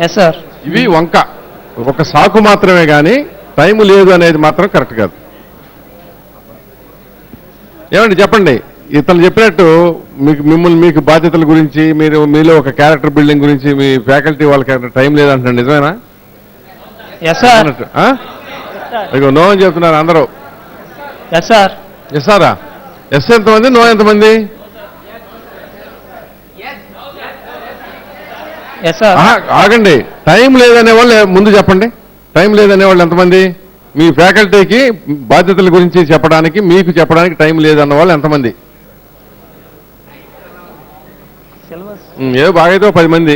Yes sir. ఇవి వంక, ఒక సాకు మాత్రమే కానీ టైం లేదు అనేది మాత్రం కరెక్ట్ కాదు. ఏమండి చెప్పండి, ఇతను చెప్పినట్టు మీకు బాధ్యతల గురించి, మీలో ఒక క్యారెక్టర్ బిల్డింగ్ గురించి మీ ఫ్యాకల్టీ వాళ్ళకి టైం లేదంటున్నారు, నిజమేనా? Yes sir. ఇగో నో అని చెప్తున్నారు అందరూ. Yes sir. ఎస్ సారా? ఎస్ ఎంతమంది, నో ఎంతమంది? Yes sir. ఆగండి, టైం లేదనే వాళ్ళు ముందు చెప్పండి. టైం లేదనే వాళ్ళు ఎంతమంది? మీ ఫ్యాకల్టీకి బాధ్యతల గురించి చెప్పడానికి, మీకు చెప్పడానికి టైం లేదన్న వాళ్ళు ఎంతమంది? ఏదో బాగైతే 10 మంది,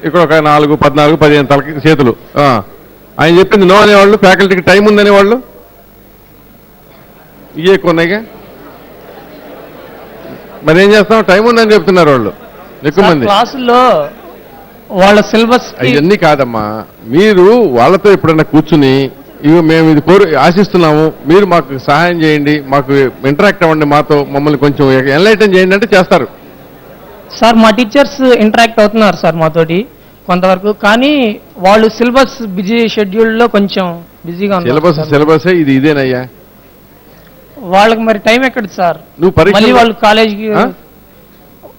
ఇక్కడ ఒక 4, 14, 15 తలకి చేతులు. ఆయన చెప్పింది నో అనేవాళ్ళు, ఫ్యాకల్టీకి టైం ఉందనేవాళ్ళు ఇవే ఎక్కువ ఉన్నాయిగా. మరి ఏం చేస్తాం, టైం ఉందని చెప్తున్నారు వాళ్ళు ఎక్కువ మంది. క్లాసుల్లో వాళ్ళ సిలబస్ ఇవన్నీ కాదమ్మా, మీరు వాళ్ళతో ఎప్పుడన్నా కూర్చుని ఇవి మేము ఇది ఆశిస్తున్నాము, మీరు మాకు సహాయం చేయండి, మాకు ఇంటరాక్ట్ అవ్వండి, మాతో మమ్మల్ని కొంచెం ఎన్లైటన్ చేయండి అంటే చేస్తారు సార్. మా టీచర్స్ ఇంటరాక్ట్ అవుతున్నారు సార్ మాతోటి కొంతవరకు, కానీ వాళ్ళు సిలబస్ బిజీ షెడ్యూల్లో కొంచెం బిజీగా ఉన్నారు. సిలబస్ ఇదేనయ్యా, వాళ్ళకి మరి టైం ఎక్కడి సార్? మళ్ళీ వాళ్ళు కాలేజ్కి,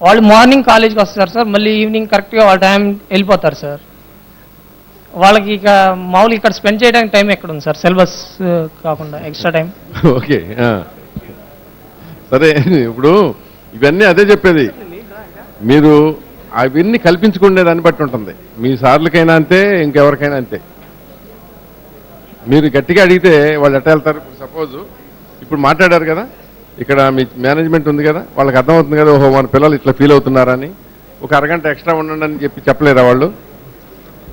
వాళ్ళు మార్నింగ్ కాలేజ్కి వస్తారు సార్, మళ్ళీ ఈవినింగ్ కరెక్ట్గా వాళ్ళ టైం వెళ్ళిపోతారు సార్. వాళ్ళకి ఇక మామూలు ఇక్కడ స్పెండ్ చేయడానికి టైం ఎక్కడ ఉంది సార్, సిలబస్ కాకుండా ఎక్స్ట్రా టైం. ఓకే సరే, ఇప్పుడు ఇవన్నీ అదే చెప్పేది, మీరు అవన్నీ కల్పించుకునే దాన్ని బట్టి ఉంటుంది. మీ సార్లకైనా అంతే, ఇంకెవరికైనా అంతే. మీరు గట్టిగా అడిగితే వాళ్ళు ఎట్లా వెళ్తారు? సపోజ్ ఇప్పుడు మాట్లాడారు కదా, ఇక్కడ మీ మేనేజ్మెంట్ ఉంది కదా, వాళ్ళకి అర్థమవుతుంది కదా, ఓహో మన పిల్లలు ఇట్లా ఫీల్ అవుతున్నారని. ఒక అరగంట ఎక్స్ట్రా ఉండండి అని చెప్పలేరా వాళ్ళు?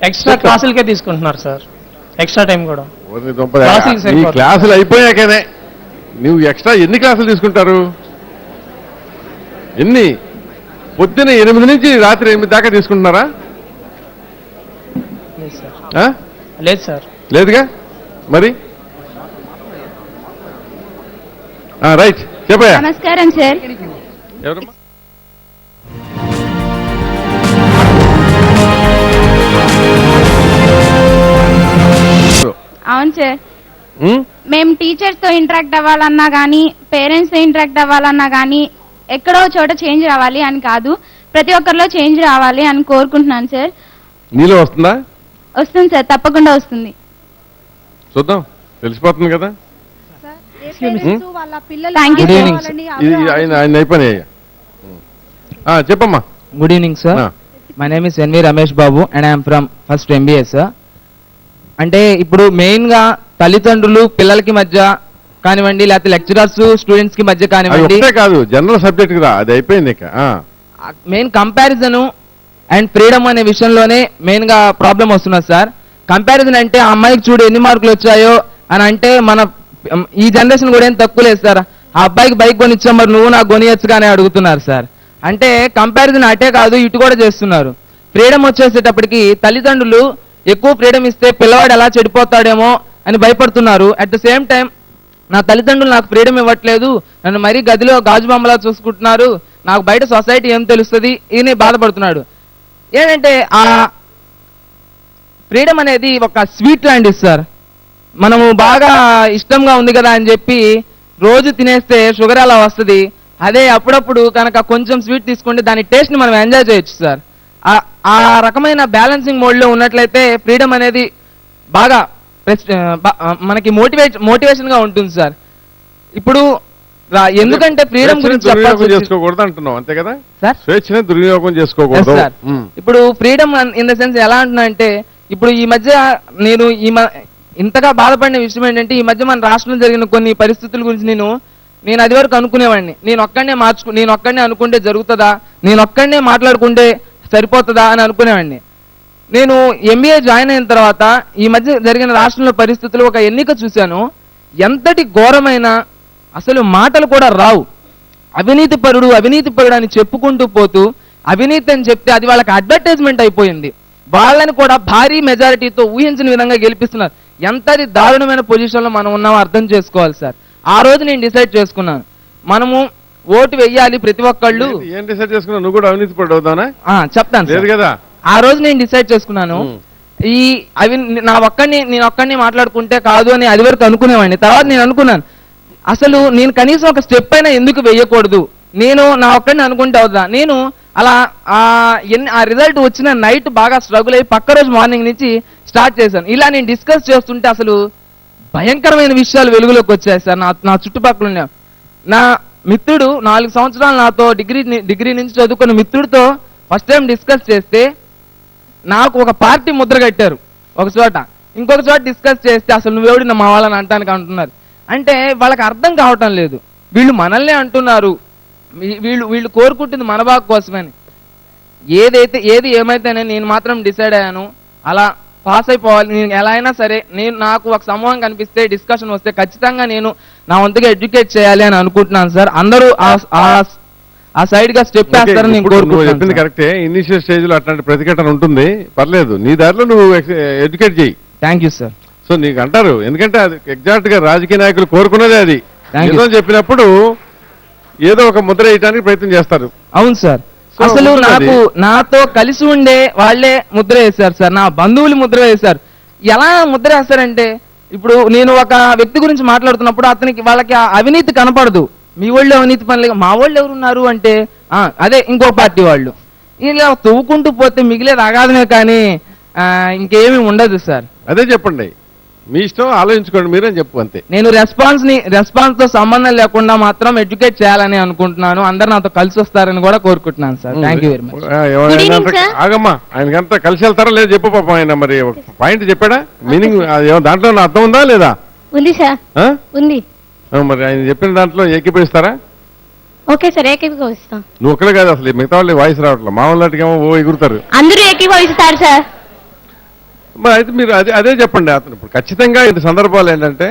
ఎక్స్ట్రా క్లాసులకే తీసుకుంటున్నారు సార్, ఎక్స్ట్రా టైం కూడా. ఈ క్లాసులు అయిపోయాకనే నువ్వు ఎక్స్ట్రా ఎన్ని క్లాసులు తీసుకుంటారు? ఎన్ని? పొద్దున 8 నుంచి రాత్రి 8 దాకా తీసుకుంటున్నారా? లేదు సార్. లేదుగా మరి. రైట్, చెప్పయ్యా. నమస్కారం సార్. ఎవరమ్మా? అవును సార్, మేము టీచర్స్ తో ఇంటరాక్ట్ అవ్వాలన్నా కానీ, పేరెంట్స్ తో ఇంటరాక్ట్ అవ్వాలన్నా కానీ ఎక్కడో చోట చేంజ్ రావాలి అని కాదు, ప్రతి ఒక్కరిలో చేంజ్ రావాలి అని కోరుకుంటున్నాను సార్. నీలో వస్తుందా? వస్తుంది సార్, తప్పకుండా వస్తుంది. చూద్దాం, తెలిసిపోతుంది కదా. ఆయన అయిపోయినాయి. చెప్పమ్మా. Good evening sir, my name is NV Ramesh Babu and I'm from first MBA sir. అంటే ఇప్పుడు మెయిన్గా తల్లిదండ్రులు పిల్లలకి మధ్య కానివ్వండి, లేకపోతే లెక్చరర్స్ స్టూడెంట్స్ కి మధ్య కానివ్వండి, కాదు జనరల్ సబ్జెక్ట్ కదా, అది అయిపోయింది. మెయిన్ కంపారిజన్ అండ్ ఫ్రీడమ్ అనే విషయంలోనే మెయిన్ గా ప్రాబ్లం వస్తున్నది సార్. కంపారిజన్ అంటే ఆ అమ్మాయికి చూడు ఎన్ని మార్కులు వచ్చాయో అని అంటే, మన ఈ జనరేషన్ కూడా ఏం తక్కువ లేదు సార్. ఆ అబ్బాయికి బైక్ కొనిచ్చా, మరి నువ్వు నాకు కొనియచ్చుగా అని అడుగుతున్నారు సార్. అంటే కంపారిజన్ అటే కాదు, ఇటు కూడా చేస్తున్నారు. ఫ్రీడమ్ వచ్చేసేటప్పటికి తల్లిదండ్రులు ఎక్కువ ఫ్రీడమ్ ఇస్తే పిల్లవాడు ఎలా చెడిపోతాడేమో అని భయపడుతున్నారు. అట్ ద సేమ్ టైం నా తల్లిదండ్రులు నాకు ఫ్రీడమ్ ఇవ్వట్లేదు, నన్ను మరీ గదిలో గాజు బొమ్మలా చూసుకుంటున్నారు, నాకు బయట సొసైటీ ఏం తెలుస్తుంది, ఈయన బాధపడుతున్నాడు. ఏంటంటే ఆ ఫ్రీడమ్ అనేది ఒక స్వీట్ లాంటిది సార్. మనము బాగా ఇష్టంగా ఉంది కదా అని చెప్పి రోజు తినేస్తే షుగర్ అలా వస్తుంది. అదే అప్పుడప్పుడు కనుక కొంచెం స్వీట్ తీసుకుంటే దాని టేస్ట్ని మనం ఎంజాయ్ చేయొచ్చు సార్. ఆ రకమైన బ్యాలెన్సింగ్ మోడ్లో ఉన్నట్లయితే ఫ్రీడమ్ అనేది బాగా మనకి మోటివేషన్ గా ఉంటుంది సార్. ఇప్పుడు ఎందుకంటే ఫ్రీడమ్ గురించి చేసుకోకూడదు అంటున్నాం, అంతే కదా సార్. స్వేచ్ఛని దుర్వినియోగం చేసుకోకూడదు సార్. ఇప్పుడు ఫ్రీడమ్ ఇన్ ద సెన్స్ ఎలా అంటున్నా అంటే, ఇప్పుడు ఈ మధ్య నేను ఇంతగా బాధపడిన విషయం ఏంటంటే, ఈ మధ్య మన రాష్ట్రంలో జరిగిన కొన్ని పరిస్థితుల గురించి నేను అది వరకు అనుకునేవాడిని, నేను ఒక్కడనే అనుకుంటే జరుగుతుందా, నేను ఒక్కడనే మాట్లాడుకుంటే సరిపోతుందా అని అనుకునేవాడిని. నేను MBA జాయిన్ అయిన తర్వాత ఈ మధ్య జరిగిన రాష్ట్రంలో పరిస్థితులు ఒక ఎన్నిక చూశాను. ఎంతటి ఘోరమైన అసలు మాటలు కూడా రావు. అవినీతి పరుడు అని చెప్పుకుంటూ పోతూ అవినీతి అని చెప్తే అది వాళ్ళకి అడ్వర్టైజ్మెంట్ అయిపోయింది. వాళ్ళని కూడా భారీ మెజారిటీతో ఊహించిన విధంగా గెలిపిస్తున్నారు. ఎంతటి దారుణమైన పొజిషన్లో మనం ఉన్నామో అర్థం చేసుకోవాలి సార్. ఆ రోజు నేను డిసైడ్ చేసుకున్నాను, మనము ఓటు వెయ్యాలి ప్రతి ఒక్కళ్ళు. ఏం డిసైడ్ చేసుకున్నావు? నువ్వు కూడా అవినీతి పరుడు అవుతానా? చెప్తాను లేదు కదా. ఆ రోజు నేను డిసైడ్ చేసుకున్నాను ఈ అవి నేను ఒక్కడిని మాట్లాడుకుంటే కాదు అని అది వరకు అనుకునేవాడిని. తర్వాత నేను అనుకున్నాను అసలు నేను కనీసం ఒక స్టెప్ అయినా ఎందుకు వేయకూడదు, నేను నా ఒక్కడిని అనుకుంటే అవుదా. నేను అలా ఆ రిజల్ట్ వచ్చిన నైట్ బాగా స్ట్రగుల్ అయ్యి పక్క రోజు మార్నింగ్ నుంచి స్టార్ట్ చేశాను. ఇలా నేను డిస్కస్ చేస్తుంటే అసలు భయంకరమైన విషయాలు వెలుగులోకి వచ్చాయి సార్. నా చుట్టుపక్కల ఉన్న నా మిత్రుడు 4 సంవత్సరాలు నాతో డిగ్రీ నుంచి చదువుకున్న మిత్రుడితో ఫస్ట్ టైం డిస్కస్ చేస్తే నాకు ఒక పార్టీ ముద్ర కట్టారు ఒక చోట, ఇంకొక చోట డిస్కస్ చేస్తే అసలు నువ్వెవడిన మా వాళ్ళని అంటానికి అంటున్నారు. అంటే వాళ్ళకి అర్థం కావటం లేదు, వీళ్ళు మనల్నే అంటున్నారు, వీళ్ళు కోరుకుంటుంది మన బాగు కోసమని. ఏది ఏమైతేనే నేను మాత్రం డిసైడ్ అయ్యాను అలా పాస్ అయిపోవాలి. నేను ఎలా అయినా సరే నాకు ఒక సమూహం కనిపిస్తే డిస్కషన్ వస్తే ఖచ్చితంగా నేను నా వంతుగా ఎడ్యుకేట్ చేయాలి అని అనుకుంటున్నాను సార్. అందరూ ఆ సైడ్ గా స్టెప్ వేస్తారని నేను కోరుకుంటున్నాను. చెప్పింది కరెక్టే, ఇనిషియల్ స్టేజ్ లో అట్లాంటి ప్రతిఘటన ఉంటుంది, పర్లేదు, నీ దారిలో నువ్వు ఎడ్యుకేట్ చేయి. Thank you sir. సో నీకు అంటారు, ఎందుకంటే అది ఎగ్జాక్ట్ గా రాజకీయ నాయకులు కోరుకున్నదే అది. ఏదో చెప్పినప్పుడు ఏదో ఒక ముద్ర వేయడానికి ప్రయత్నం చేస్తారు. అవును సార్. అసలు నాతో కలిసి ఉండే వాళ్ళే ముద్ర వేశారు సార్, నా బంధువులు ముద్ర వేశారు. ఎలా ముద్ర వేస్తారంటే ఇప్పుడు నేను ఒక వ్యక్తి గురించి మాట్లాడుతున్నప్పుడు వాళ్ళకి అవినీతి కనపడదు. మీ వాళ్ళు అవినీతి పనులు, మా వాళ్ళు ఎవరున్నారు అంటే అదే ఇంకో పార్టీ వాళ్ళు. ఇలా తవ్వుకుంటూ పోతే మిగిలేదు అగాధమే కానీ ఇంకేమీ ఉండదు సార్. అదే చెప్పండి, మీ ఇష్టం, ఆలోచించుకోండి మీరేం చెప్పు అంతే. నేను రెస్పాన్స్ తో సంబంధం లేకుండా మాత్రం ఎడ్యుకేట్ చేయాలని అనుకుంటున్నాను. అందరు నాతో కలిసి వస్తారని కూడా కోరుకుంటున్నాను sir. Thank you very much. ఆగమ్మా, ఆయనకంతా కలిసి వెళ్తారా లేదా చెప్పు పాప. ఆయన మరి పాయింట్ చెప్పాడా, మీనింగ్ దాంట్లో అర్థం ఉందా లేదా? ఉంది సార్, ఉంది. మరి ఆయన చెప్పిన దాంట్లో ఏకీభవిస్తారా? Okay sir, ఏకీభవిస్తాం. నువ్వు ఒక్కడే కాదు, అసలు మిగతా వాళ్ళు వాయిస్ రావట్లేదు, మామూలుగా ఓ ఎగురుతారు. అందరూ ఏకీభవిస్తారు సార్. మరి అయితే మీరు అదే చెప్పండి. అతను ఇప్పుడు ఖచ్చితంగా ఇది సందర్భాలు ఏంటంటే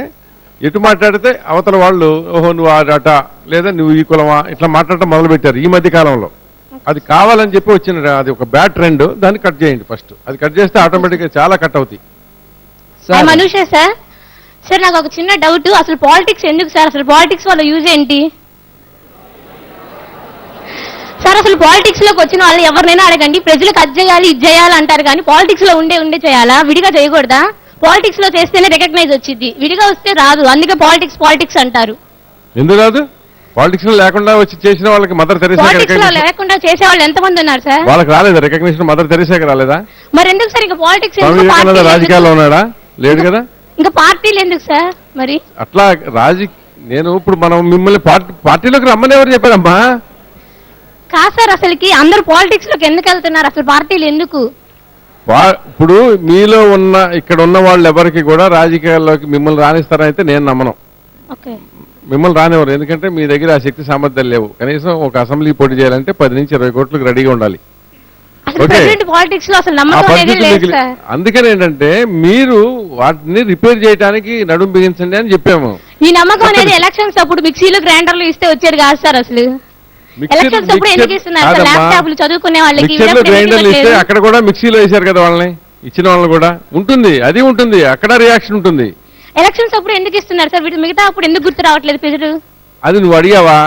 ఎటు మాట్లాడితే అవతల వాళ్ళు ఓహో నువ్వు ఆడట లేదా నువ్వు ఈ కులమా ఇట్లా మాట్లాడటం మొదలు పెట్టారు ఈ మధ్య కాలంలో. అది కావాలని చెప్పి వచ్చిన అది ఒక బ్యాడ్ ట్రెండ్, దాన్ని కట్ చేయండి ఫస్ట్. అది కట్ చేస్తే ఆటోమేటిక్గా చాలా కట్ అవుతాయి. మనూష సార్, సార్ నాకు ఒక చిన్న డౌట్, అసలు పాలిటిక్స్ ఎందుకు సార్? అసలు పాలిటిక్స్ వల్ల యూజ్ ఏంటి సార్? అసలు పాలిటిక్స్ లోకి వచ్చిన వాళ్ళు ఎవరినైనా అడగండి, ప్రజలకు అది చేయాలి ఇది చేయాలి అంటారు, కానీ పాలిటిక్స్ లో ఉండే చేయాలా? విడిగా చేయకూడదా? పాలిటిక్స్ లో చేస్తేనే రికగ్నైజ్ వచ్చింది, విడిగా వస్తే రాదు. అందుకే పాలిటిక్స్ అంటారు. ఎందుకు రాదు? పాలిటిక్స్ లో లేకుండా వచ్చి చేసిన వాళ్ళకి మదర్ తెరీసా లేకుండా చేసే వాళ్ళు ఎంతమంది ఉన్నారు సార్? వాళ్ళకి రాలేదా రికగ్నిషన్? మదర్ తెరీసాకి రాలేదా? మరి ఎందుకు సార్ ఇంకా పాలిటిక్స్? రాజకీయాల్లో ఉన్నాడా? లేడు కదా. ఇంకా పార్టీలు ఎందుకు సార్ మరి? అట్లా నేను ఇప్పుడు మనం మిమ్మల్ని పార్టీలోకి రమ్మని ఎవరు చెప్పారమ్మా? కాదు సార్, అసలుకి అందరూ పాలిటిక్స్ లోకి ఎందుకు వెళ్తున్నారు? అసలు పార్టీలు ఎందుకు? ఇప్పుడు మీలో ఉన్న ఇక్కడ ఉన్న వాళ్ళు ఎవరికి కూడా రాజకీయాల్లోకి మిమ్మల్ని రాణిస్తారైతే నేను నమ్మను. మిమ్మల్ని రానివ్వరు, ఎందుకంటే మీ దగ్గర ఆ శక్తి సామర్థ్యాలు లేవు. కనీసం ఒక అసెంబ్లీ పోటీ చేయాలంటే 10 నుంచి 20 కోట్లకు రెడీగా ఉండాలి. అందుకని ఏంటంటే మీరు వాటిని రిపేర్ చేయడానికి నడుం బిగించండి అని చెప్పాము. ఈ నమ్మకం అనేది ఎలక్షన్స్ అప్పుడు మిక్సీలు గ్రైండర్లు ఇస్తే వచ్చేది కాదు సార్. అసలు గ్రైండర్లు ఇస్తే అక్కడ కూడా మిక్సీలో వేశారు కదా వాళ్ళని, ఇచ్చిన వాళ్ళని కూడా ఉంటుంది, అది ఉంటుంది, అక్కడ రియాక్షన్ ఉంటుంది. ఎలక్షన్స్ అప్పుడు ఎందుకు ఇస్తున్నారు సార్? వీటి మిగతా అప్పుడు ఎందుకు గుర్తు రావట్లేదు ప్రజలు? అది నువ్వు అడిగావా?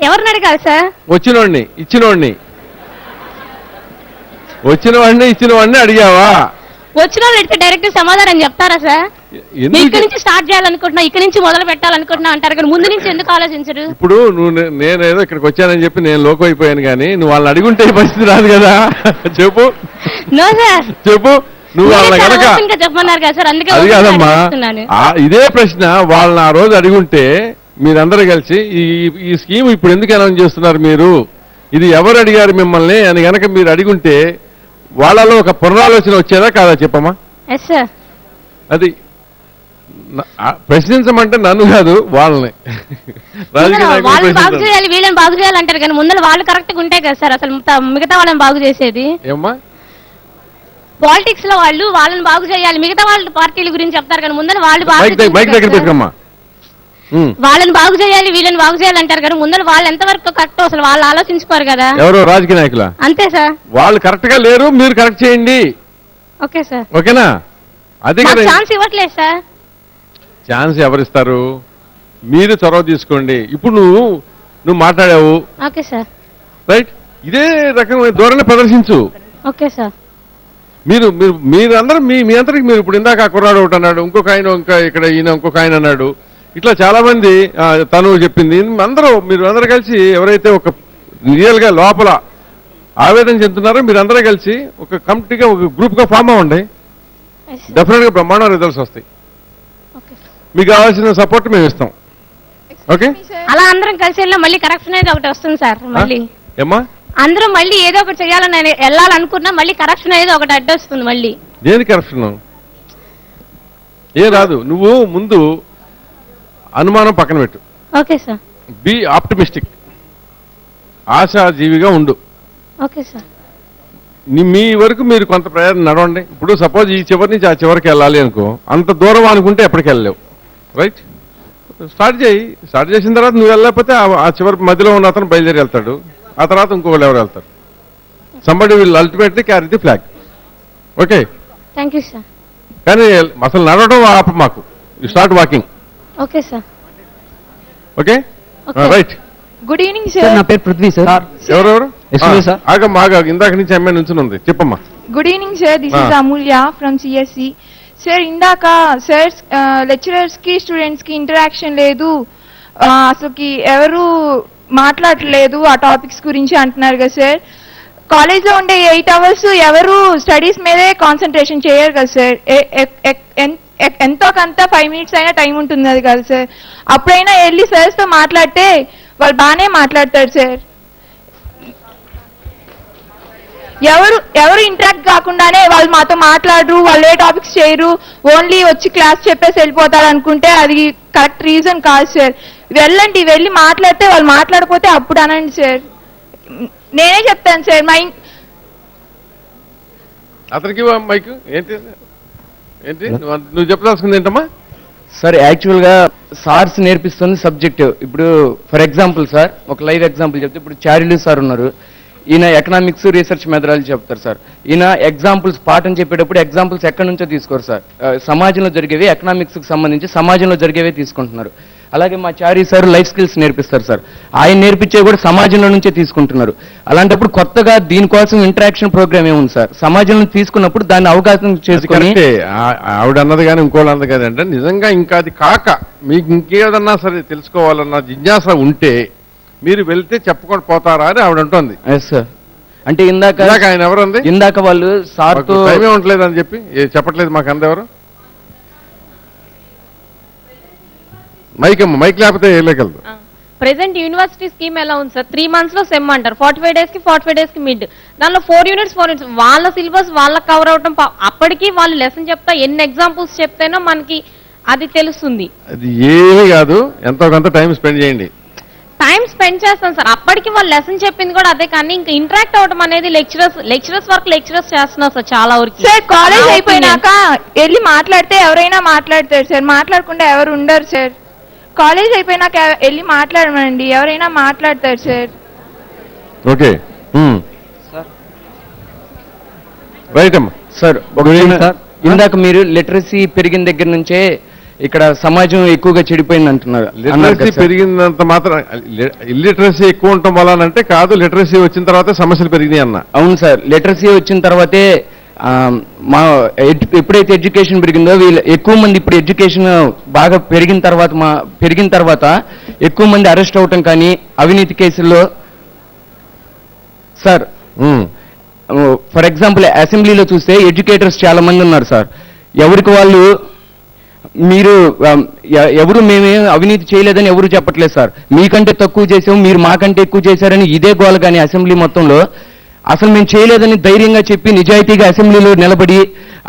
ఎవరిని అడగాలి సార్? వచ్చినవాడిని ఇచ్చినవాడిని అడిగావా? వచ్చిన వాళ్ళు అడిగితే డైరెక్ట్ సమాధానం చెప్తారా సార్? ఇక్కడ నుంచి స్టార్ట్ చేయాలనుకుంటున్నా, ఇక్కడ నుంచి మొదలు పెట్టాలనుకుంటున్నా అంటారు కానీ ముందు నుంచి ఎందుకు ఆలోచించరు? ఇప్పుడు నేనేదో ఇక్కడికి వచ్చానని చెప్పి నేను లోకం అయిపోయాను కానీ నువ్వు వాళ్ళని అడుగుంటే పరిస్థితి రాదు కదా. చెప్పు. నో సార్, చెప్పు. నువ్వు వాళ్ళని కనుక చెప్పమన్నారు కదా సార్, అందుకే అది కాదమ్మా, ఇదే ప్రశ్న వాళ్ళని ఆ రోజు అడుగుంటే మీరందరూ కలిసి ఈ స్కీమ్ ఇప్పుడు ఎందుకు అనౌన్స్ చేస్తున్నారు మీరు, ఇది ఎవరు అడిగారు మిమ్మల్ని అని గనక మీరు అడిగుంటే వాళ్ళలో ఒక పునరాలోచన వచ్చేదా కాదా చెప్పమ్మా? అది ప్రశ్నించమంటే నన్ను కాదు వాళ్ళని. వాళ్ళని బాగు చేయాలి వీళ్ళని బాగు చేయాలి అంటారు కానీ ముందర వాళ్ళు కరెక్ట్ గా ఉంటాయి కదా సార్. అసలు మిగతా వాళ్ళని బాగు చేసేది ఏమ్మా? పాలిటిక్స్ లో వాళ్ళని బాగు చేయాలి, మిగతా వాళ్ళ పార్టీల గురించి చెప్తారు కానీ ముందర వాళ్ళు వాళ్ళని బాగు చేయాలి వీళ్ళని బాగు చేయాలి అంటారు కానీ ముందర వాళ్ళు ఎంతవరకు కరెక్ట్ అసలు వాళ్ళు ఆలోచించుకోరు కదా. ఎవరో రాజకీయ నాయకుల అంతే సార్, వాళ్ళు కరెక్ట్ గా లేరు, మీరు కరెక్ట్ చేయండి. ఓకే సార్, ఓకేనా? అదే కదా, ఛాన్స్ ఇవ్వట్లేదు సార్. ఛాన్స్ ఎవరిస్తారు? మీరు చొరవ తీసుకోండి. ఇప్పుడు నువ్వు మాట్లాడావు, ఓకే సార్, రైట్, ఇదే రకమైన ధోరణి ప్రదర్శించు. Okay sir. మీరు మీరు మీరందరూ మీ అందరికి మీరు ఇప్పుడు ఇందాక ఆ కుర్రాడు ఒకటి అన్నాడు, ఇంకొక ఆయన ఇంకా ఇక్కడ ఈయన ఇంకొక ఆయన అన్నాడు, ఇట్లా చాలా మంది తను చెప్పింది. మీరు అందరూ కలిసి ఎవరైతే ఒక రియల్గా లోపల ఆవేదన చెందుతున్నారో మీరందరూ కలిసి ఒక కమిటీగా ఒక గ్రూప్గా ఫామ్ అవ్వండి. డెఫినెట్గా బ్రహ్మాండ రిజల్ట్స్ వస్తాయి. మీకు కావాల్సిన సపోర్ట్ మేము ఇస్తాం. ఓకే, అలా అందరం కలిసి వెళ్ళినా మళ్ళీ కరప్షన్ అనేది ఒకటి వస్తుంది సార్. మళ్ళీ ఏమ్మా అందరూ మళ్ళీ ఏదో ఒకటి చేయాలని వెళ్ళాలనుకున్నా మళ్ళీ కరప్షన్ అనేది ఒకటి అడ్డొస్తుంది. మళ్ళీ దేని కరప్షన్ ఏం రాదు. నువ్వు ముందు అనుమానం పక్కన పెట్టు. Okay sir. బి ఆప్టిమిస్టిక్, ఆశాజీవిగా ఉండు. Okay sir. మీ వరకు మీరు కొంత ప్రయాణం నడవండి. ఇప్పుడు సపోజ్ ఈ చివరి నుంచి ఆ చివరికి వెళ్ళాలి అనుకో, అంత దూరం అనుకుంటే ఎప్పటికి వెళ్ళలేవు. రైట్, స్టార్ట్ చేసిన తర్వాత నువ్వు వెళ్ళకపోతే ఆ చివరి మధ్యలో ఉన్న అతను బయలుదేరి వెళ్తాడు, ఆ తర్వాత ఇంకొకళ్ళు ఎవరు వెళ్తారు. Somebody will ultimately carry the flag. Okay, thank you sir. కానీ అసలు నడవడం ఆప మాకు. You start walking. Okay sir. Okay, right. Good evening sir. నా పేరు పృథ్వీ సార్. ఎవరెవరు? సార్ ఆగమ్మా, ఇందాక నుంచి అమ్మాయి నుంచి ఉంది, చెప్పమ్మా. Good evening sir, this is Amulya from CSC. Sir ఇందాక సార్ లెక్చరర్స్ కి స్టూడెంట్స్ కి ఇంటరాక్షన్ లేదు, అసలుకి ఎవరు మాట్లాడలేదు ఆ టాపిక్స్ గురించి అంటున్నారు కదా సార్. కాలేజ్లో ఉండే 8 hours ఎవరు స్టడీస్ మీదే కాన్సన్ట్రేషన్ చేయరు కదా సార్. ఎంతో కొంత 5 minutes అయినా టైం ఉంటుంది అది కదా సార్. అప్పుడైనా వెళ్ళి సార్స్తో మాట్లాడితే వాళ్ళు బాగానే మాట్లాడతారు సార్. ఎవరు ఇంటరాక్ట్ కాకుండానే వాళ్ళు మాతో మాట్లాడరు, వాళ్ళు ఏ టాపిక్స్ చేయరు, ఓన్లీ వచ్చి క్లాస్ చెప్పేసి వెళ్ళిపోతారు అనుకుంటే అది కరెక్ట్ రీజన్ కాదు సార్. వెళ్ళండి, వెళ్ళి మాట్లాడితే వాళ్ళు మాట్లాడకపోతే అప్పుడు అనండి సార్. నేనే చెప్తాను సార్. అతనికి మైక్ ఏంటి ఏంటి నువ్వు చెప్పాల్సింది ఏంటమ్మా? సార్ యాక్చువల్గా సార్స్ నేర్పిస్తుంది సబ్జెక్ట్. ఇప్పుడు ఫర్ ఎగ్జాంపుల్ సార్, ఒక లైవ్ ఎగ్జాంపుల్ చెప్తే, ఇప్పుడు చారిలు సార్ ఉన్నారు, ఈయన ఎకనామిక్స్ రీసెర్చ్ మెథడాలజీ చెప్తారు సార్. ఈయన ఎగ్జాంపుల్స్ పాఠం చెప్పేటప్పుడు ఎగ్జాంపుల్స్ ఎక్కడి నుంచో తీసుకోరు సార్. సమాజంలో జరిగేవి, ఎకనామిక్స్కి సంబంధించి సమాజంలో జరిగేవే తీసుకుంటున్నారు. అలాగే మా చారీ సార్ లైఫ్ స్కిల్స్ నేర్పిస్తారు సార్, ఆయన నేర్పించే కూడా సమాజంలో నుంచే తీసుకుంటున్నారు. అలాంటప్పుడు కొత్తగా దీనికోసం ఇంటరాక్షన్ ప్రోగ్రామ్ ఏముంది సార్? సమాజంలో తీసుకున్నప్పుడు దాన్ని అవకాశం చేసుకొని, ఆవిడ అన్నది కానీ ఇంకోళ్ళు అన్నది కదంటే, నిజంగా ఇంకా అది కాక మీకు ఇంకేదన్నా సరే తెలుసుకోవాలన్న జిజ్ఞాస ఉంటే మీరు వెళ్తే చెప్పుకొని పోతారా అని ఆవిడ అంటుంది. సార్ అంటే ఇందాక ఆయన ఎవరంది, ఇందాక వాళ్ళు సార్తో టైమే ఉండలేదు అని చెప్పి చెప్పట్లేదు మాకు అందెవరు. మైక్ లేకపోతే వెళ్ళగలదు. ప్రెసెంట్ యూనివర్సిటీ స్కీమ్ ఎలా ఉంది సార్? 3 months లో సెమ్ అంటారు, 45 days కి 45 days కి మిడ్, దానిలో 4 units వాళ్ళ సిలబస్ వాళ్ళకి కవర్ అవటం. అప్పటికి వాళ్ళు లెసన్ చెప్తా ఎన్ని ఎగ్జాంపుల్స్ చెప్తేనో మనకి అది తెలుస్తుంది. అది ఏమీ కాదు, ఎంతో కొంత టైం స్పెండ్ చేయండి. టైం స్పెండ్ చేస్తాం సార్. అప్పటికి వాళ్ళు లెసన్ చెప్పింది కూడా అదే, కానీ ఇంకా ఇంటరాక్ట్ అవడం అనేది లెక్చరర్స్ వర్క్ లెక్చరర్స్ చేస్తున్నారు సార్ చాలా వరకు. సార్ కాలేజ్ అయిపోయినాక వెళ్ళి మాట్లాడితే ఎవరైనా మాట్లాడతారు సార్, మాట్లాడకుండా ఎవరు ఉండరు సార్. కాలేజ్ అయిపోయినాక వెళ్ళి మాట్లాడమండి, ఎవరైనా మాట్లాడతారు సార్. ఓకే రైట్ అమ్మా. సార్ ఇందాక మీరు లిటరసీ పెరిగిన దగ్గర నుంచే ఇక్కడ సమాజం ఎక్కువగా చెడిపోయింది అంటున్నారు. లిటరసీ పెరిగినంత మాత్రం ఇల్లిటరసీ ఎక్కువ ఉండటం వల్ల అంటే కాదు, లిటరసీ వచ్చిన తర్వాత సమస్యలు పెరిగినాయి అన్న. అవును సార్, లిటరసీ వచ్చిన తర్వాతే మా ఎప్పుడైతే ఎడ్యుకేషన్ పెరిగిందో వీళ్ళు ఎక్కువ మంది, ఇప్పుడు ఎడ్యుకేషన్ బాగా పెరిగిన తర్వాత ఎక్కువ మంది అరెస్ట్ అవటం కానీ అవినీతి కేసుల్లో సార్. ఫర్ ఎగ్జాంపుల్ అసెంబ్లీలో చూస్తే ఎడ్యుకేటర్స్ చాలా మంది ఉన్నారు సార్. ఎవరికి వాళ్ళు మీరు ఎవరు మేమేం అవినీతి చేయలేదని ఎవరు చెప్పట్లేదు సార్. మీకంటే తక్కువ చేసాము, మీరు మాకంటే ఎక్కువ చేశారని ఇదే గోల. కానీ అసెంబ్లీ మొత్తంలో అసలు మేము చేయలేదని ధైర్యంగా చెప్పి నిజాయితీగా అసెంబ్లీలో నిలబడి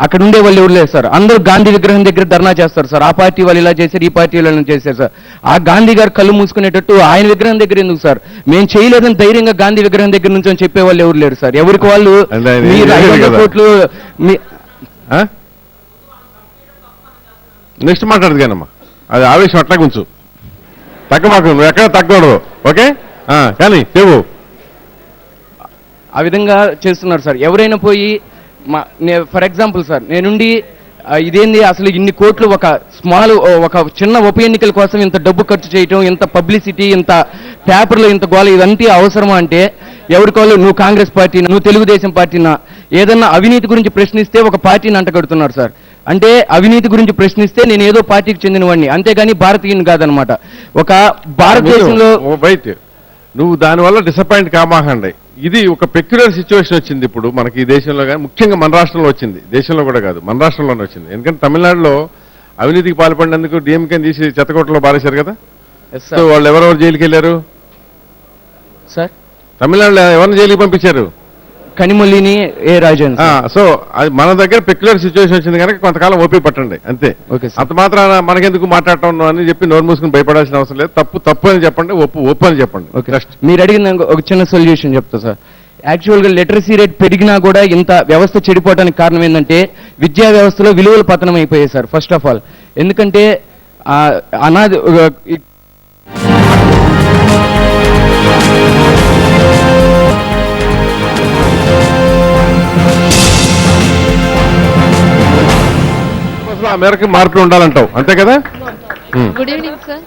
అక్కడ ఉండే వాళ్ళు ఎవరు లేదు సార్. అందరూ గాంధీ విగ్రహం దగ్గర ధర్నా చేస్తారు సార్. ఆ పార్టీ వాళ్ళు ఇలా చేశారు, ఈ పార్టీ వాళ్ళు చేశారు సార్. ఆ గాంధీ గారు కళ్ళు మూసుకునేటట్టు ఆయన విగ్రహం దగ్గర ఎందుకు సార్? మేము చేయలేదని ధైర్యంగా గాంధీ విగ్రహం దగ్గర నుంచి అని చెప్పే వాళ్ళు ఎవరు లేరు సార్. ఎవరికి వాళ్ళు మీరు 500 కోట్లు నెక్స్ట్ మాట్లాడదు కానమ్మా, అది ఆవేశం అట్లా కొంచెం తగ్గమాకు, నువ్వు ఎక్కడ తగ్గకూడదు. ఓకే కానీ చెవు ఆ విధంగా చేస్తున్నారు సార్. ఎవరైనా పోయి ఫర్ ఎగ్జాంపుల్ సార్, నేనుండి ఇదేంది అసలు ఇన్ని కోట్లు ఒక చిన్న ఉప ఎన్నికల కోసం ఇంత డబ్బు ఖర్చు చేయటం, ఇంత పబ్లిసిటీ, ఇంత పేపర్లో ఇంత గోల, ఇదంతా అవసరమా అంటే ఎవరికోళ్ళు నువ్వు కాంగ్రెస్ పార్టీనా, నువ్వు తెలుగుదేశం పార్టీనా, ఏదన్నా అవినీతి గురించి ప్రశ్నిస్తే ఒక పార్టీని అంటగడుతున్నారు సార్. అంటే అవినీతి గురించి ప్రశ్నిస్తే నేను ఏదో పార్టీకి చెందినవాడిని, అంతేగాని భారతీయుని కాదనమాట. ఒక భారతదేశంలో రైట్, నువ్వు దానివల్ల డిసప్పాయింట్ కామాకండి. ఇది ఒక పెక్యులర్ సిచ్యువేషన్ వచ్చింది ఇప్పుడు మనకి ఈ దేశంలో, కానీ ముఖ్యంగా మన రాష్ట్రంలో వచ్చింది, దేశంలో కూడా కాదు, మన రాష్ట్రంలోనే వచ్చింది. ఎందుకంటే తమిళనాడులో అవినీతికి పాల్పడినందుకు డిఎంకేని తీసి చెత్తకోటలో బారేశారు కదా. సో వాళ్ళు ఎవరెవరు జైలుకి వెళ్ళారు సార్? తమిళనాడులో ఎవరిని జైలుకి పంపించారు? కనిమొల్లిని, ఏ రాజన్. సో అది మన దగ్గర పెక్యులర్ సిచ్యువేషన్ వచ్చింది కనుక కొంతకాలం ఓపిక పట్టండి అంతే. అంత మాత్రాన మనకెందుకు మాట్లాడటం అని చెప్పి నోరు మూసుకుని భయపడాల్సిన అవసరం లేదు. తప్పు అని చెప్పండి, ఒప్పు అని చెప్పండి. మీరు అడిగిన ఒక చిన్న సొల్యూషన్ చెప్తా సార్. యాక్చువల్గా లిటరసీ రేట్ పెరిగినా కూడా ఇంత వ్యవస్థ చెడిపోవడానికి కారణం ఏంటంటే విద్యా వ్యవస్థలో విలువలు పతనం అయిపోయాయి సార్. ఫస్ట్ ఆఫ్ ఆల్ ఎందుకంటే అనాది ఆ మేరకు మార్పులు ఉండాలంటావు, అంతే కదా? Good evening sir.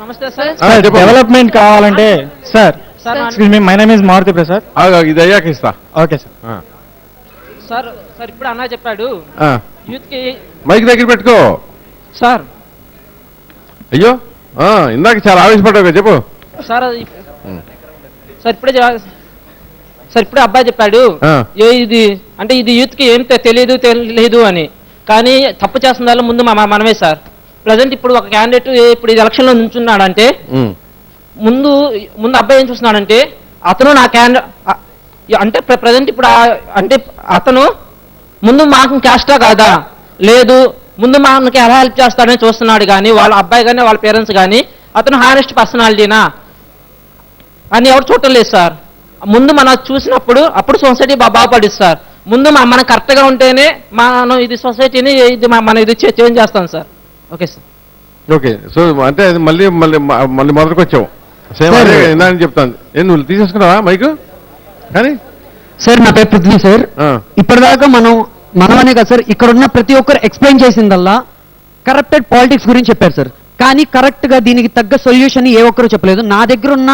నమస్తే సార్. డెవలప్మెంట్ కావాలంటే sir, my name is Maruthi Prasad. ఇది అయ్యాక ఇస్తా. Okay sir. సార్ సార్ ఇప్పుడు అన్న చెప్పాడు యూత్ కి. మైక్ దగ్గర పెట్టుకో సార్. అయ్యో ఇందాక చాలా ఆవేశపడ్డావు, చెప్పు సార్. సార్ ఇప్పుడే అబ్బాయి చెప్పాడు ఇది అంటే ఇది యూత్ కి ఏం తెలియదు అని. కానీ తప్పు చేస్తున్న ముందు మనమే సార్. ప్రజెంట్ ఇప్పుడు ఒక క్యాండిడేట్ ఇప్పుడు ఎలక్షన్ లో నుంచున్నాడంటే ముందు అబ్బాయి ఏం చూస్తున్నాడంటే అతను నా క్యాండిడేట్ అంటే ప్రజెంట్ ఇప్పుడు అంటే అతను ముందు మాకు క్యాస్టా కాదా, లేదు ముందు మనకి ఎలా హెల్ప్ చేస్తాడని చూస్తున్నాడు. కానీ వాళ్ళ అబ్బాయి కానీ వాళ్ళ పేరెంట్స్ కానీ అతను హానెస్ట్ పర్సనాలిటీనా అని ఎవరు చూడటం లేదు సార్. ముందు మనం చూసినప్పుడు అప్పుడు సొసైటీ బాగుపడిస్తుంది సార్. ముందు మనం కరెక్ట్గా ఉంటేనే మనం ఇది సొసైటీని మనం ఇది చేంజ్ చేస్తాం sir. Okay sir. Okay. So అంటే మళ్ళీ మొదటికి వచ్చావు సేమ్ ఇందాక చెప్తాను. నువ్వు తీసేసుకున్నావా మైకు? కానీ సార్ నా పేరు పృథ్వీ సార్. ఇప్పటిదాకా మనమనే కదా సార్, ఇక్కడ ఉన్న ప్రతి ఒక్కరు ఎక్స్ప్లెయిన్ చేసిందల్లా కరప్టెడ్ పాలిటిక్స్ గురించి చెప్పారు సార్. కానీ కరెక్ట్ గా దీనికి తగ్గ సొల్యూషన్ ఏ ఒక్కరు చెప్పలేదు. నా దగ్గర ఉన్న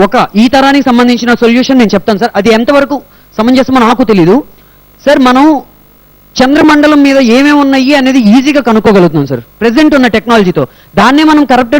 ఒక ఈ తరానికి సంబంధించిన సొల్యూషన్ నేను చెప్తాను సార్. అది ఎంతవరకు సమంజసమో నాకు తెలీదు సార్. మనం చంద్రమండలం మీద ఏమేమి ఉన్నాయి అనేది ఈజీగా కనుక్కోగలుగుతున్నాం సార్ ప్రెసెంట్ ఉన్న టెక్నాలజీతో. దాన్నే మనం కరప్టెడ్